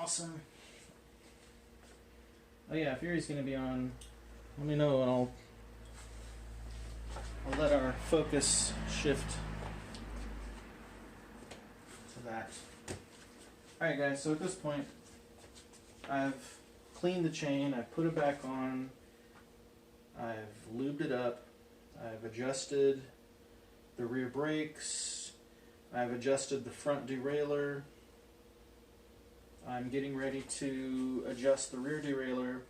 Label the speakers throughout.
Speaker 1: awesome. Oh yeah, Fury's going to be on. Let me know and I'll let our focus shift to that. Alright guys, so at this point I've cleaned the chain, I've put it back on, I've lubed it up, I've adjusted the rear brakes, I've adjusted the front derailleur, I'm getting ready to adjust the rear derailleur,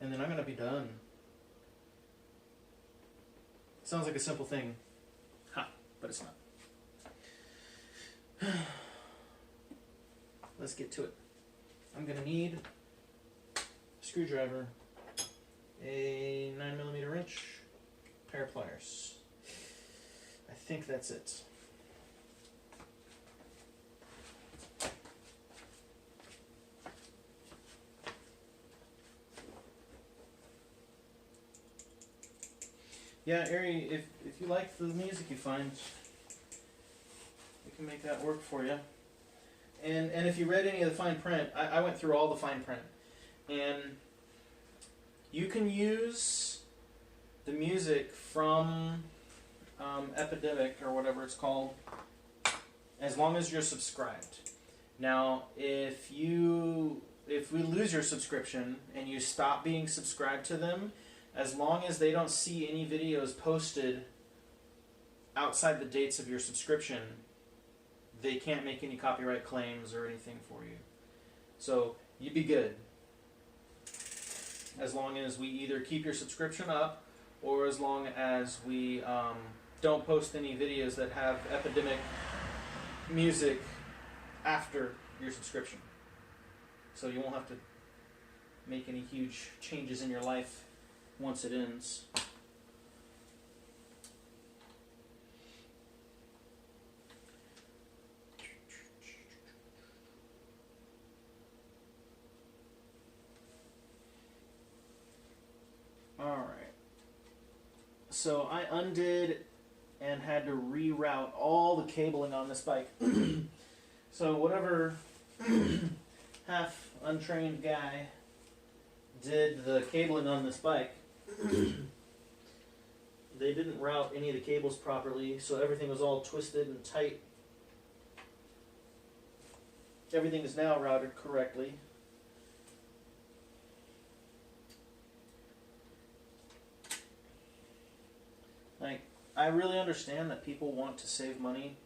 Speaker 1: and then I'm going to be done. Sounds like a simple thing. Ha, but it's not. Let's get to it. I'm going to need a screwdriver, a 9mm wrench, a pair of pliers. I think that's it. Yeah, Ari, if you like the music you find, we can make that work for you. And if you read any of the fine print, I went through all the fine print. And you can use the music from Epidemic, or whatever it's called, as long as you're subscribed. Now, if we lose your subscription and you stop being subscribed to them, as long as they don't see any videos posted outside the dates of your subscription, they can't make any copyright claims or anything for you. So you'd be good. As long as we either keep your subscription up, or as long as we don't post any videos that have Epidemic music after your subscription. So you won't have to make any huge changes in your life once it ends. Alright. So I undid and had to reroute all the cabling on this bike. So whatever half untrained guy did the cabling on this bike, they didn't route any of the cables properly, so everything was all twisted and tight. Everything is now routed correctly. Like, I really understand that people want to save money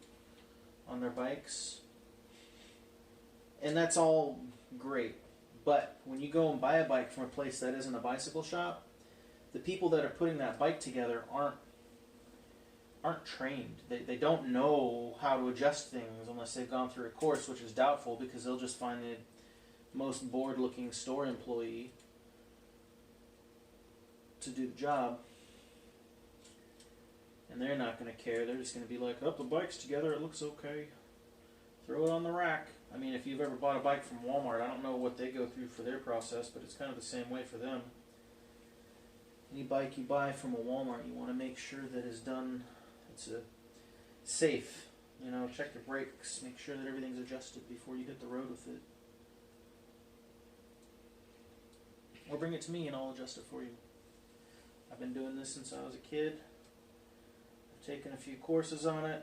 Speaker 1: on their bikes, and that's all great. But when you go and buy a bike from a place that isn't a bicycle shop, the people that are putting that bike together aren't trained. They don't know how to adjust things unless they've gone through a course, which is doubtful because they'll just find the most bored-looking store employee to do the job. And they're not going to care. They're just going to be like, oh, the bike's together, it looks okay. Throw it on the rack. I mean, if you've ever bought a bike from Walmart, I don't know what they go through for their process, but it's kind of the same way for them. Any bike you buy from a Walmart, you want to make sure that it's done, it's safe. You know, check your brakes, make sure that everything's adjusted before you hit the road with it. Or bring it to me and I'll adjust it for you. I've been doing this since I was a kid. I've taken a few courses on it.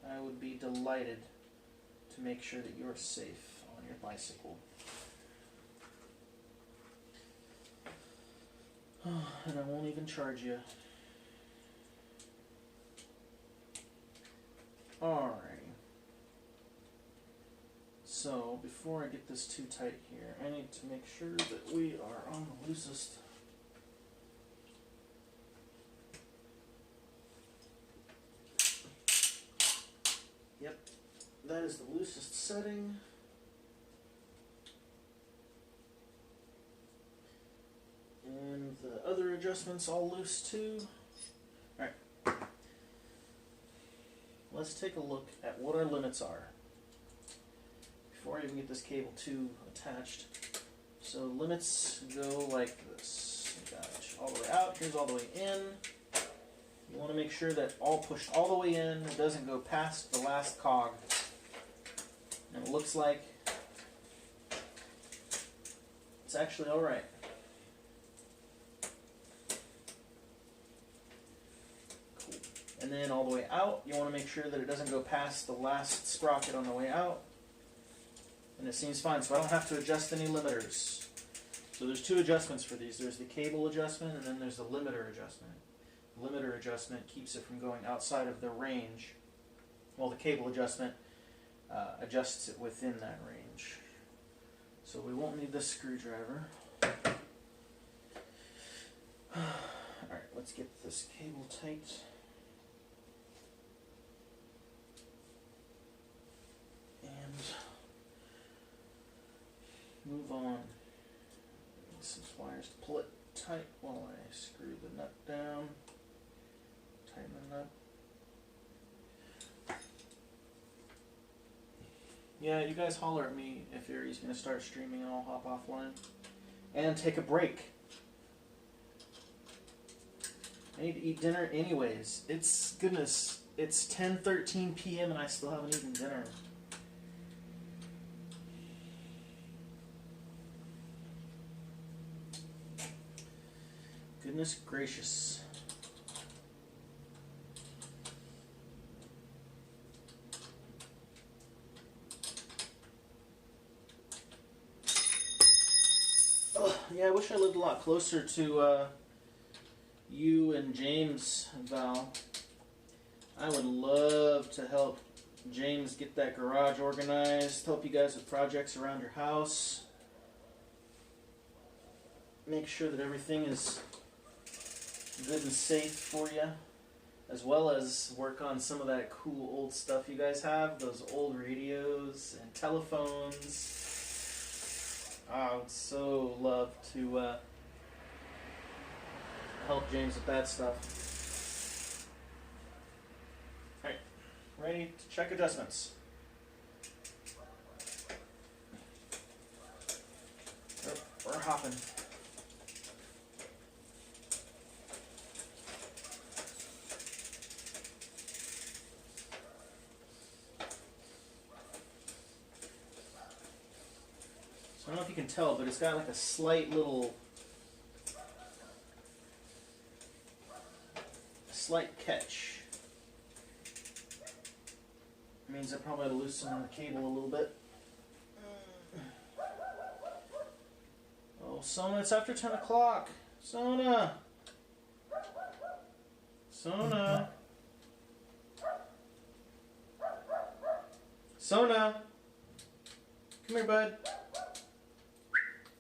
Speaker 1: I would be delighted to make sure that you're safe on your bicycle. And I won't even charge you. Alrighty. So, before I get this too tight here, I need to make sure that we are on the loosest. Yep, that is the loosest setting. And the other adjustments all loose too. Alright. Let's take a look at what our limits are before I even get this cable too attached. So limits go like this. You got it all the way out, here's all the way in. You want to make sure that all pushed all the way in, it doesn't go past the last cog. And it looks like it's actually alright. Cool. And then all the way out, you want to make sure that it doesn't go past the last sprocket on the way out. And it seems fine, so I don't have to adjust any limiters. So there's two adjustments for these. There's the cable adjustment, and then there's the limiter adjustment. The limiter adjustment keeps it from going outside of the range, while the cable adjustment adjusts it within that range. So we won't need this screwdriver. Alright, let's get this cable tight. And move on. Some wires to pull it tight while I screw the nut down. Tighten the nut. Yeah, you guys holler at me if Aries going to start streaming and I'll hop offline. And take a break. I need to eat dinner anyways. It's, goodness, it's 10:13 p.m. and I still haven't eaten dinner. Goodness gracious. Yeah, I wish I lived a lot closer to you and James and Val. I would love to help James get that garage organized, help you guys with projects around your house, make sure that everything is good and safe for you, as well as work on some of that cool old stuff you guys have, those old radios and telephones. I would so love to help James with that stuff. Alright, ready to check adjustments. We're hopping. So I don't know if you can tell, but it's got like a slight catch. It means I probably ought to loosen the cable a little bit. Oh, Sona, it's after 10 o'clock. Sona! Sona! Sona! Come here, bud.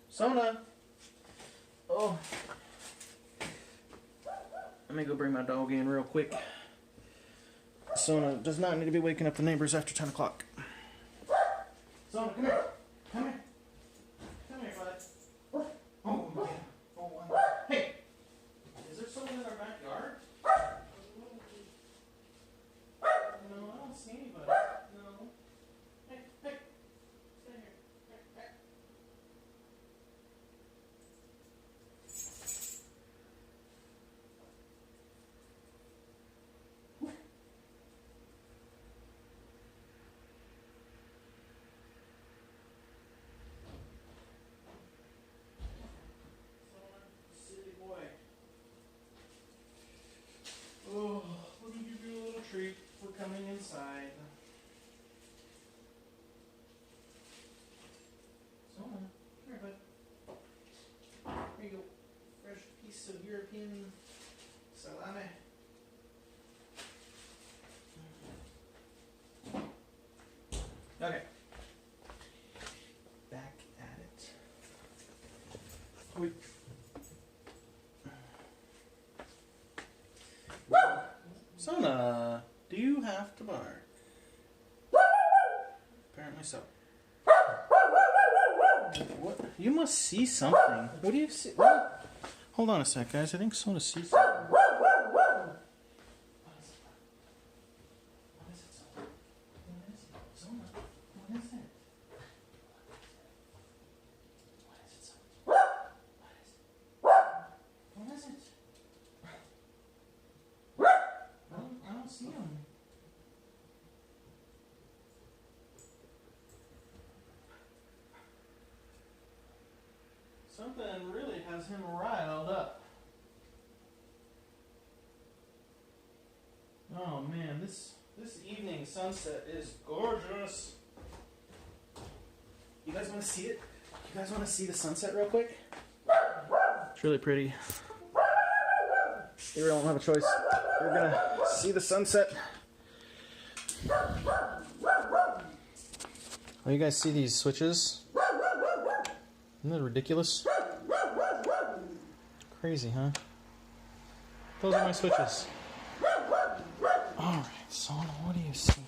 Speaker 1: Sona! Oh. Let me go bring my dog in real quick. Sona does not need to be waking up the neighbors after 10 o'clock. Sona, come here. Come here. Come here, bud. Oh, my. Oh, hey! Is there someone in our backyard? No, I don't see anybody. No. Hey, hey. Stay here. Hey, hey. Silly boy. Oh, let me give you a little treat for coming inside. So, here, bud. Here you go. Fresh piece of European salami. Okay. Back at it. Wait. Sona, do you have to bark? Apparently so. What? You must see something. What do you see? What? Hold on a sec, guys. I think Sona sees something. What is it, Sona? What is it? Sona, what is it? What is it, Sona? What is it? What is it? I don't see him. Something really has him riled up. Oh man, this evening sunset is gorgeous. You guys want to see it? You guys want to see the sunset real quick? It's really pretty. You really don't have a choice. You're gonna see the sunset. Oh, you guys see these switches? Isn't that ridiculous? Crazy, huh? Those are my switches. Alright, son, what do you see?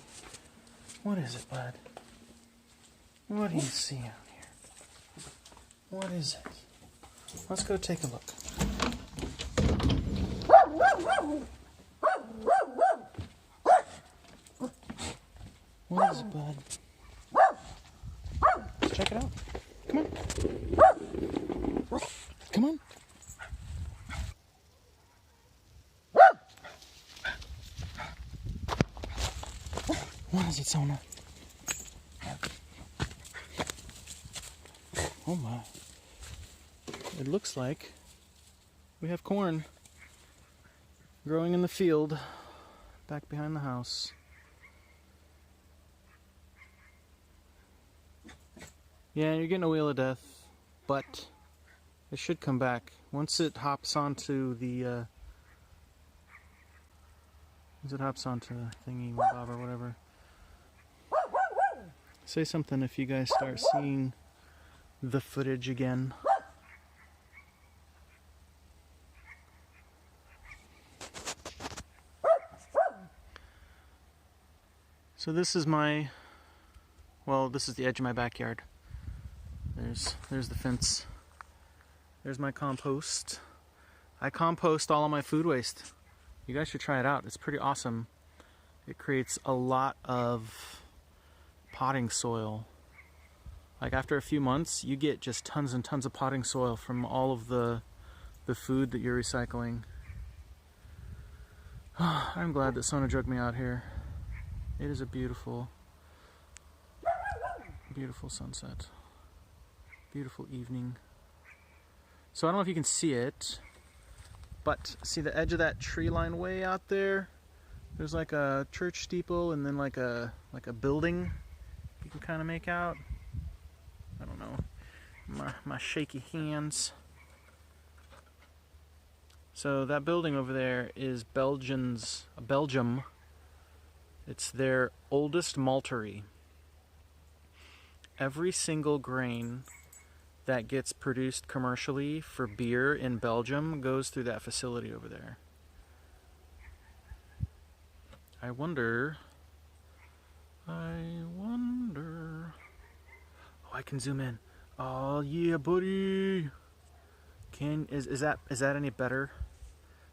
Speaker 1: What is it, bud? What do you see out here? What is it? Let's go take a look. What is it, bud? Let's check it out. Come on. Come on. What is it, Sona? Oh my. It looks like we have corn growing in the field back behind the house. Yeah, you're getting a wheel of death, but it should come back. Once it hops onto the thingy bob or whatever. Say something if you guys start seeing the footage again. So this is my, well, this is the edge of my backyard. There's the fence. There's my compost. I compost all of my food waste. You guys should try it out. It's pretty awesome. It creates a lot of potting soil. Like after a few months, you get just tons and tons of potting soil from all of the food that you're recycling. I'm glad that Sona drug me out here. It is a beautiful, beautiful sunset. Beautiful evening. So I don't know if you can see it, but see the edge of that tree line way out there? There's like a church steeple and then like a building you can kind of make out. I don't know. My shaky hands. So that building over there is Belgium. It's their oldest maltery. Every single grain that gets produced commercially for beer in Belgium goes through that facility over there. I wonder. Oh, I can zoom in. Oh yeah, buddy. Is that any better?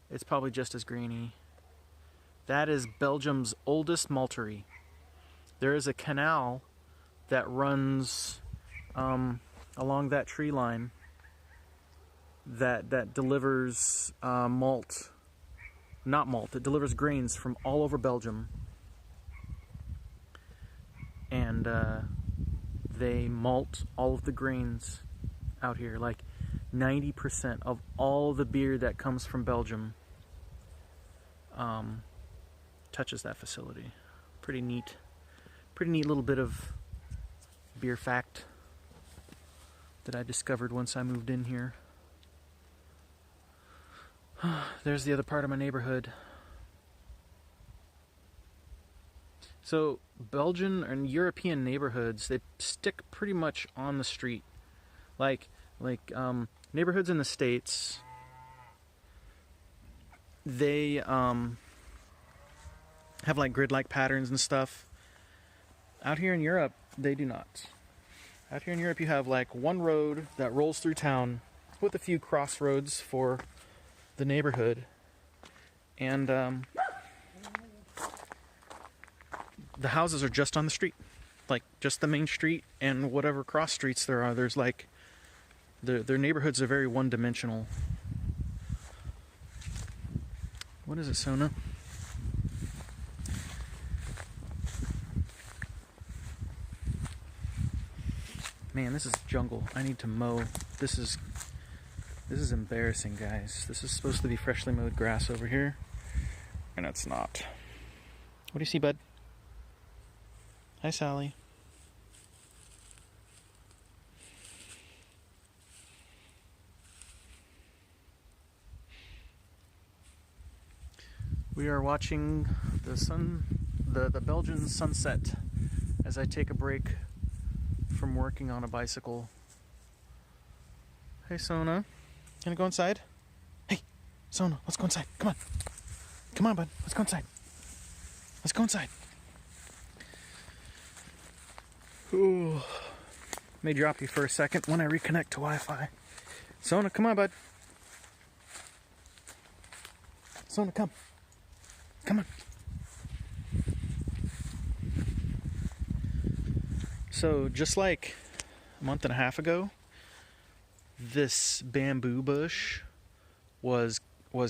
Speaker 1: It's probably just as grainy. That is Belgium's oldest maltery. There is a canal that runs along that tree line that delivers malt. Not malt, it delivers grains from all over Belgium. And they malt all of the grains out here. Like 90% of all the beer that comes from Belgium touches that facility. Pretty neat little bit of beer fact that I discovered once I moved in here. There's the other part of my neighborhood. So Belgian and European neighborhoods, they stick pretty much on the street. Like neighborhoods in the States, they have like grid-like patterns and stuff. Out here in Europe, they do not. Out here in Europe, you have like one road that rolls through town with a few crossroads for the neighborhood. And the houses are just on the street. Like just the main street and whatever cross streets there are. There's like, their neighborhoods are very one-dimensional. What is it, Sona? Man, this is jungle. I need to mow. This is This is embarrassing, guys. This is supposed to be freshly mowed grass over here, and it's not. What do you see, bud? Hi, Sally. We are watching the Belgian sunset as I take a break from working on a bicycle. Hey, Sona. Gonna go inside? Hey, Sona, let's go inside. Come on. Come on, bud. Let's go inside. Let's go inside. Ooh. May drop you for a second when I reconnect to Wi-Fi. Sona, come on, bud. Sona, come. Come on. So, just like a month and a half ago, this bamboo bush was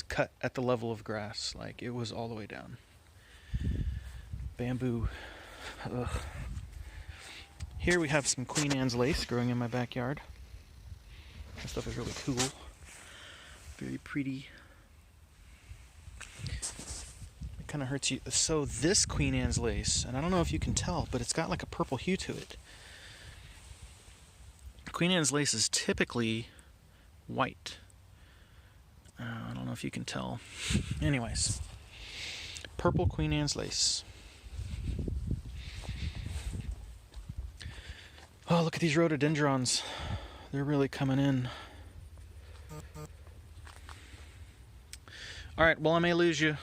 Speaker 1: cut at the level of grass. Like, it was all the way down. Bamboo. Ugh. Here we have some Queen Anne's lace growing in my backyard. This stuff is really cool. Very pretty. It kind of hurts you. So this Queen Anne's lace, and I don't know if you can tell, but it's got like a purple hue to it. Queen Anne's lace is typically white. I don't know if you can tell. Anyways, purple Queen Anne's lace. Oh, look at these rhododendrons. They're really coming in. Alright, well, I may lose you.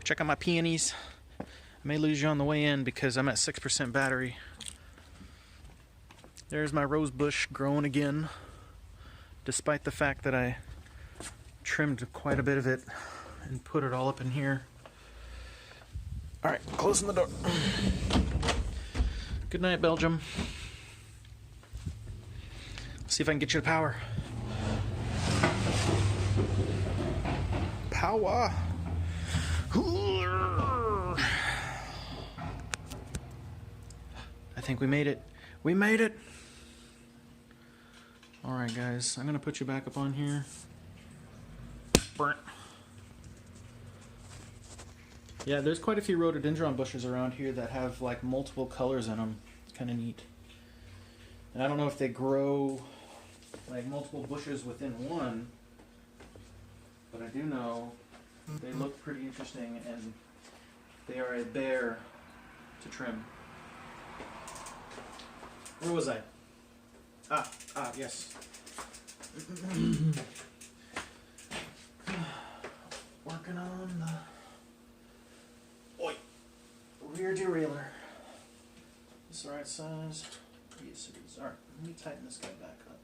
Speaker 1: Check out my peonies. I may lose you on the way in because I'm at 6% battery. There's my rose bush growing again, despite the fact that I trimmed quite a bit of it and put it all up in here. Alright, closing the door. Good night, Belgium. See if I can get you to power. Power. I think we made it. We made it. All right, guys. I'm gonna put you back up on here. Burnt. Yeah, there's quite a few rhododendron bushes around here that have like multiple colors in them. It's kind of neat. And I don't know if they grow like multiple bushes within one, but I do know they look pretty interesting and they are a bear to trim. Where was I? Yes. Working on the rear derailleur. Is this the right size? Yes, it is. Alright, let me tighten this guy back up.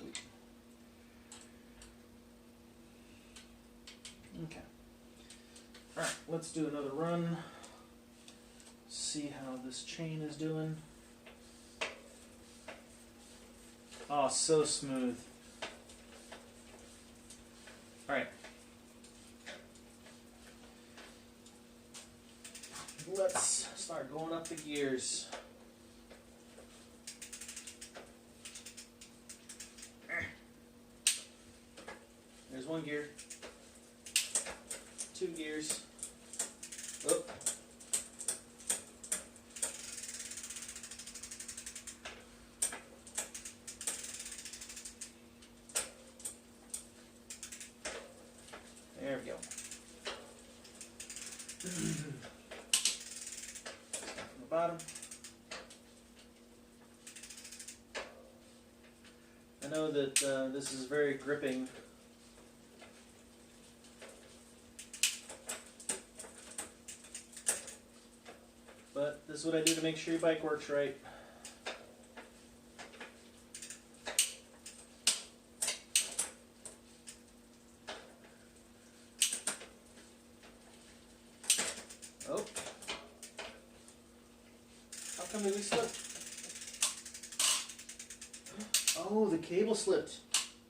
Speaker 1: Wait. Okay. Alright, let's do another run. See how this chain is doing. Oh, so smooth. Alright. Let's start going up the gears. There's one gear. 2 gears. Oh. There we go. From the bottom. I know that this is very gripping. But this is what I do to make sure your bike works right. Oh. How come we slipped? Oh, the cable slipped.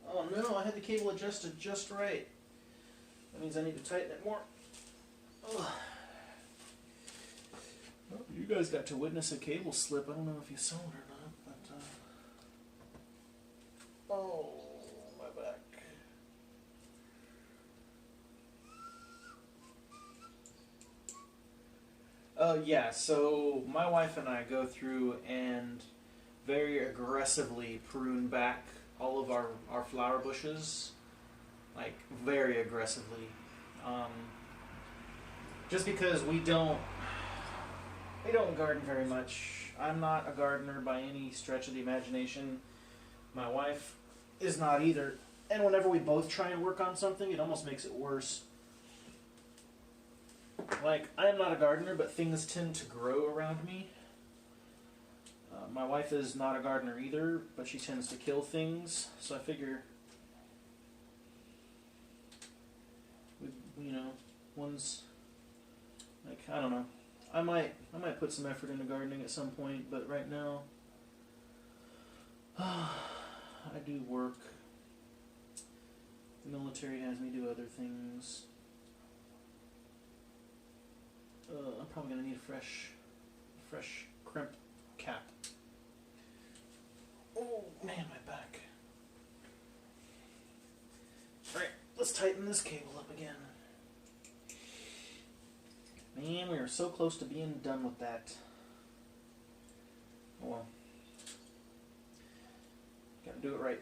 Speaker 1: Oh no, I had the cable adjusted just right. That means I need to tighten it more. Ugh. Well, you guys got to witness a cable slip. I don't know if you saw it or not, but Oh, my back. Yeah, so my wife and I go through and very aggressively prune back all of our flower bushes. Like, very aggressively. Um, just because we don't garden very much. I'm not a gardener by any stretch of the imagination. My wife is not either. And whenever we both try and work on something, it almost makes it worse. Like, I am not a gardener, but things tend to grow around me. My wife is not a gardener either, but she tends to kill things. So I figure, you know, one's like, I don't know. I might put some effort into gardening at some point, but right now, I do work. The military has me do other things. I'm probably gonna need a fresh crimp cap. Oh man, my back. Alright, let's tighten this cable up again. Man, we are so close to being done with that. Oh well. Gotta do it right.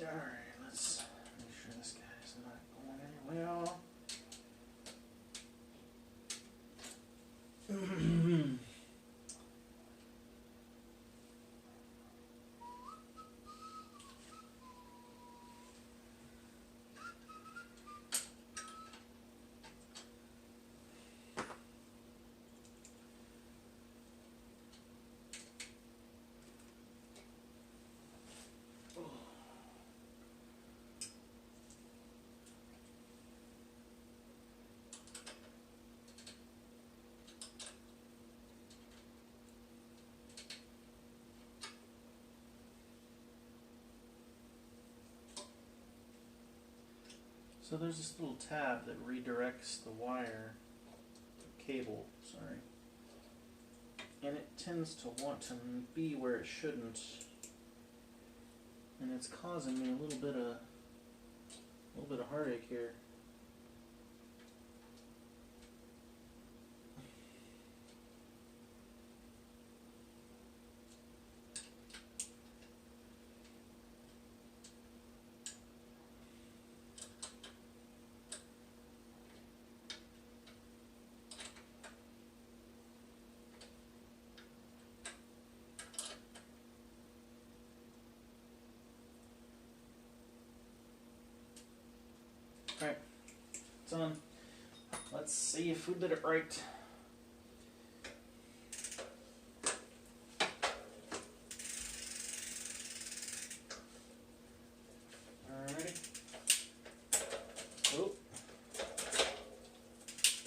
Speaker 1: Alright, let's make sure this guy's not going anywhere. So there's this little tab that redirects the wire, the cable, sorry. And it tends to want to be where it shouldn't. And it's causing me a little bit of heartache here. Alright, it's on. Let's see if we did it right. Alrighty. Oh.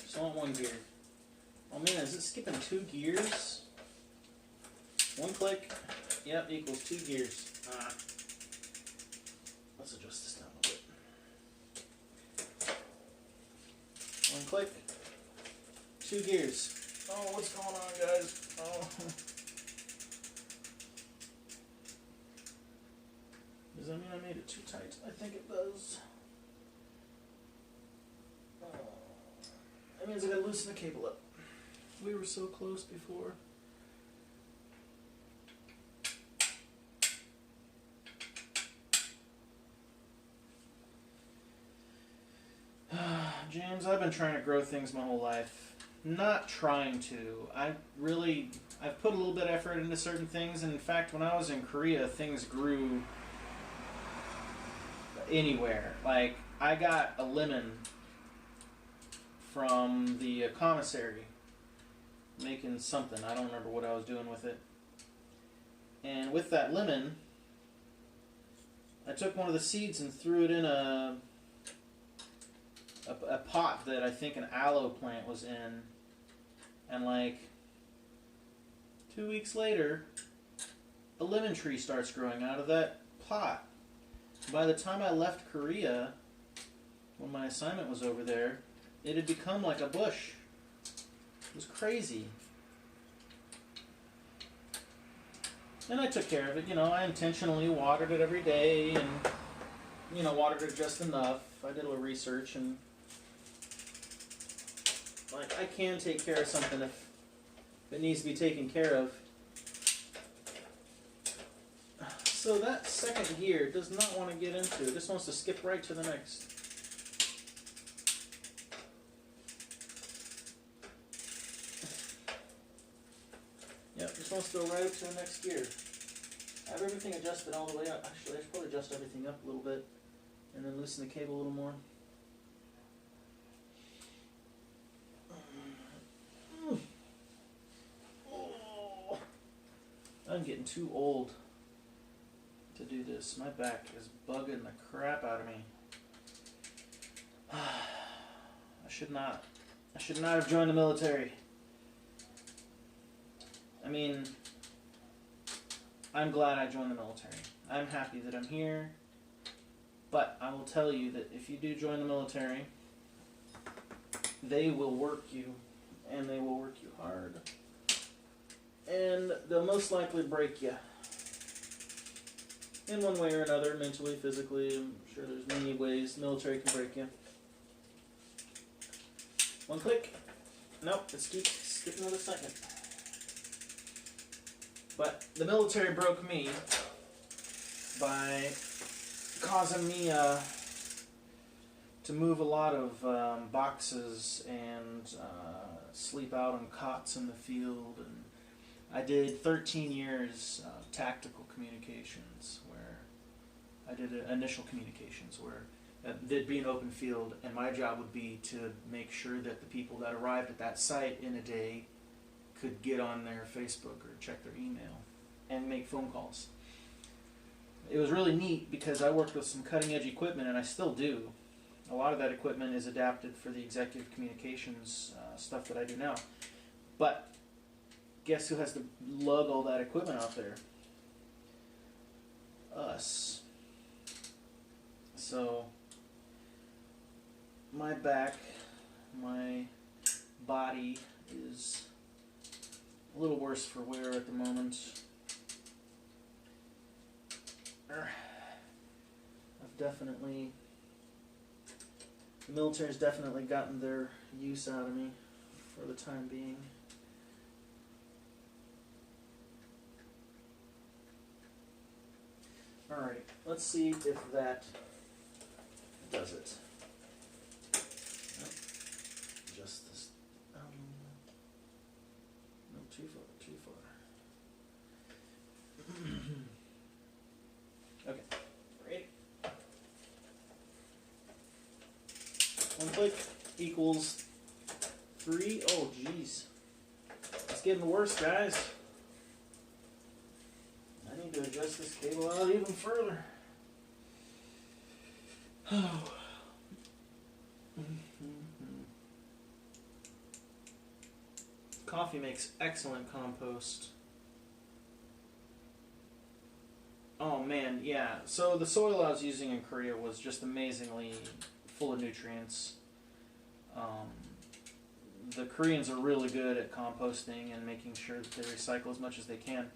Speaker 1: Still on one gear. Oh man, is it skipping 2 gears? 1 click, yep, equals 2 gears. Let's adjust this down a bit. 1 click, 2 gears. Oh, what's going on, guys? Oh. Does that mean I made it too tight? I think it does. Oh. That means I gotta loosen the cable up. We were so close before. James, I've been trying to grow things my whole life. Not trying to. I've put a little bit of effort into certain things, and in fact, when I was in Korea, things grew anywhere. Like, I got a lemon from the commissary, making something. I don't remember what I was doing with it. And with that lemon, I took one of the seeds and threw it in a pot that I think an aloe plant was in, and like 2 weeks later, a lemon tree starts growing out of that pot. By the time I left Korea, when my assignment was over there, it had become like a bush. It was crazy. And I took care of it, I intentionally watered it every day and, watered it just enough. I did a little research and, like, I can take care of something if it needs to be taken care of. So that second gear does not want to get into it. It just wants to skip right to the next. Yep, just wants to go right up to the next gear. I have everything adjusted all the way up. Actually, I should probably adjust everything up a little bit and then loosen the cable a little more. I'm getting too old to do this. My back is bugging the crap out of me. I should not have joined the military. I mean, I'm glad I joined the military. I'm happy that I'm here. But I will tell you that if you do join the military, they will work you, and they will work you hard. And they'll most likely break you. In one way or another, mentally, physically. I'm sure there's many ways the military can break you. One click. Nope, let's skip another second. But the military broke me by causing me to move a lot of boxes and sleep out on cots in the field. And I did 13 years of tactical communications, where I did initial communications, where there'd be an open field, and my job would be to make sure that the people that arrived at that site in a day could get on their Facebook or check their email and make phone calls. It was really neat because I worked with some cutting edge equipment, and I still do. A lot of that equipment is adapted for the executive communications stuff that I do now. But guess who has to lug all that equipment out there? Us. So my back, my body is a little worse for wear at the moment. The military's definitely gotten their use out of me for the time being. Alright, let's see if that does it. Nope. Just this. No, too far. Okay, ready? One click equals 3. Oh, jeez. It's getting worse, guys. I need to adjust this cable out even further. Oh. Coffee makes excellent compost. Oh man, yeah. So the soil I was using in Korea was just amazingly full of nutrients. The Koreans are really good at composting and making sure that they recycle as much as they can.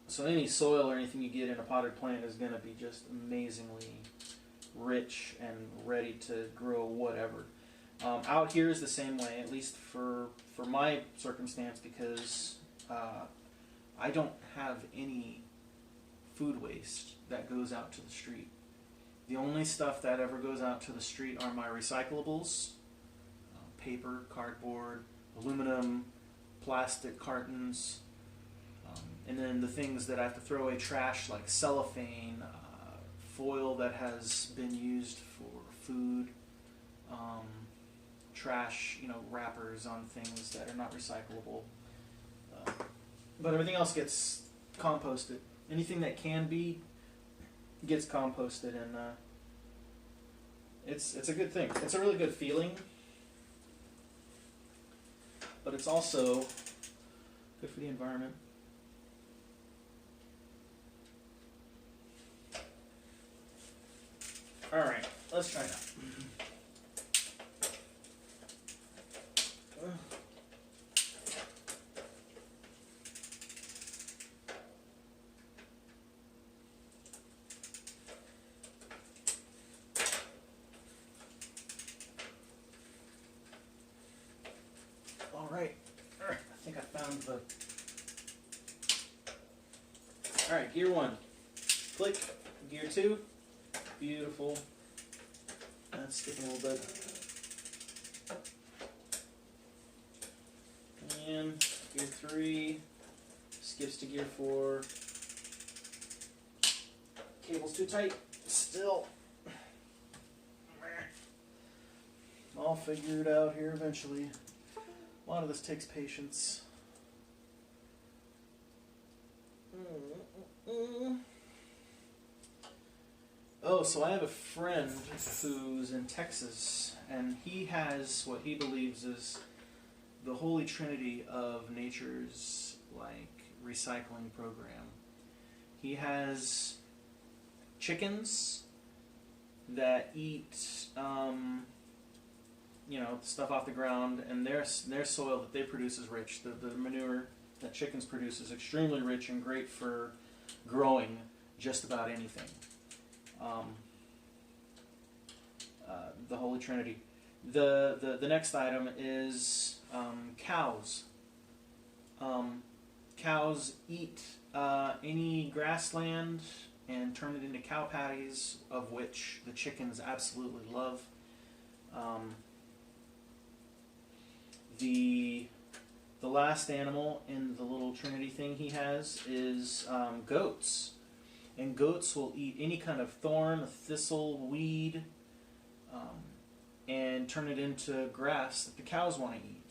Speaker 1: So any soil or anything you get in a potted plant is going to be just amazingly rich and ready to grow whatever. Out here is the same way, at least for my circumstance, because I don't have any food waste that goes out to the street. The only stuff that ever goes out to the street are my recyclables, paper, cardboard, aluminum, plastic cartons, and then the things that I have to throw away, trash like cellophane, foil that has been used for food, trash, wrappers on things that are not recyclable. But everything else gets composted. Anything that can be gets composted, and it's a good thing. It's a really good feeling, but it's also good for the environment. All right, let's try that. All right, I think I found the. All right, gear 1, click. Gear 2, beautiful. That's sticking a little bit. And gear 3 skips to gear 4. Cable's too tight. Still. I'll figure it out here eventually. A lot of this takes patience. Oh, so I have a friend who's in Texas, and he has what he believes is the holy trinity of nature's recycling program. He has chickens that eat stuff off the ground, and their soil that they produce is rich. The manure that chickens produce is extremely rich and great for growing just about anything. The Holy Trinity. The next item is cows. Cows eat any grassland and turn it into cow patties, of which the chickens absolutely love. The last animal in the little Trinity thing he has is goats. And goats will eat any kind of thorn, thistle, weed, and turn it into grass that the cows want to eat.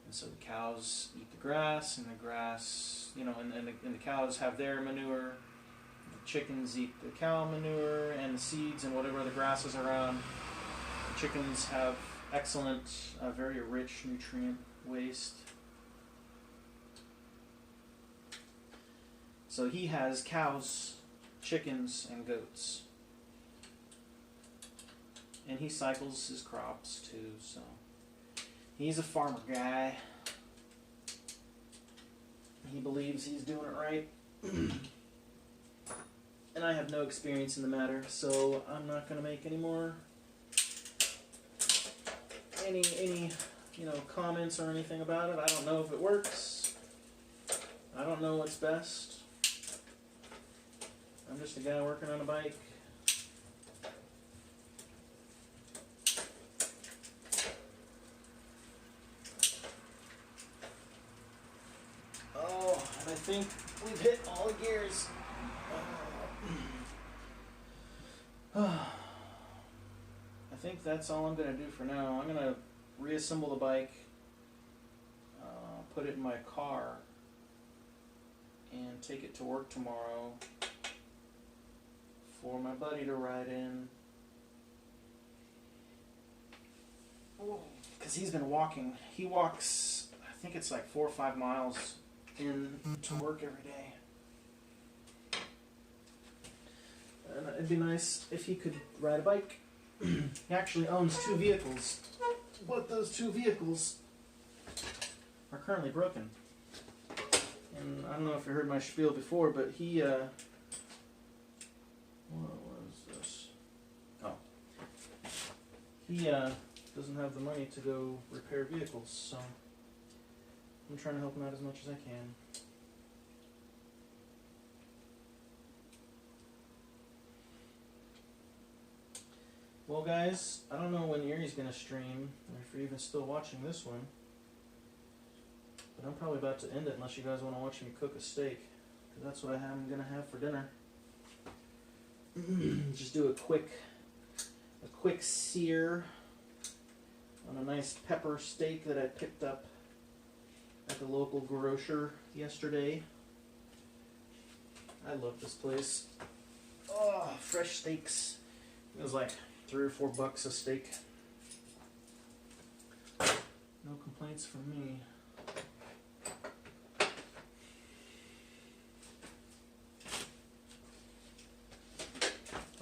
Speaker 1: And so the cows eat the grass, and the grass, and the cows have their manure. The chickens eat the cow manure and the seeds and whatever the grass is around. The chickens have excellent, very rich nutrient waste. So he has cows, chickens, and goats. And he cycles his crops too, so he's a farmer guy. He believes he's doing it right. And I have no experience in the matter, so I'm not going to make any more comments or anything about it. I don't know if it works. I don't know what's best. I'm just a guy working on a bike. Oh, and I think we've hit all the gears. I think that's all I'm going to do for now. I'm going to reassemble the bike, put it in my car, and take it to work tomorrow for my buddy to ride in. Because he's been walking. He walks, I think it's 4 or 5 miles in to work every day. And it'd be nice if he could ride a bike. He actually owns 2 vehicles, but those 2 vehicles are currently broken. And I don't know if you heard my spiel before, but he, what was this? Oh. He doesn't have the money to go repair vehicles, so I'm trying to help him out as much as I can. Well, guys, I don't know when Erie's going to stream, or if you're even still watching this one. But I'm probably about to end it unless you guys want to watch me cook a steak. Because that's what I'm going to have for dinner. Just do a quick sear on a nice pepper steak that I picked up at the local grocer yesterday. I love this place. Oh, fresh steaks. It was like $3 or $4 a steak. No complaints from me.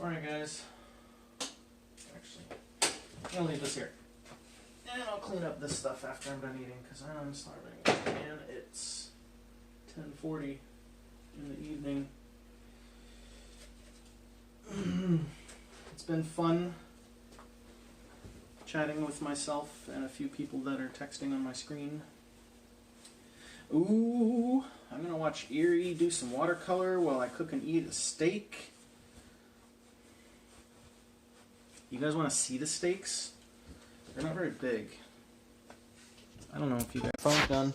Speaker 1: Alright guys. Actually, I'm gonna leave this here. And I'll clean up this stuff after I'm done eating because I'm starving. And it's 10:40 in the evening. It's been fun chatting with myself and a few people that are texting on my screen. Ooh, I'm gonna watch Erie do some watercolor while I cook and eat a steak. You guys want to see the steaks? They're not very big. I don't know if you guys... Phone's done.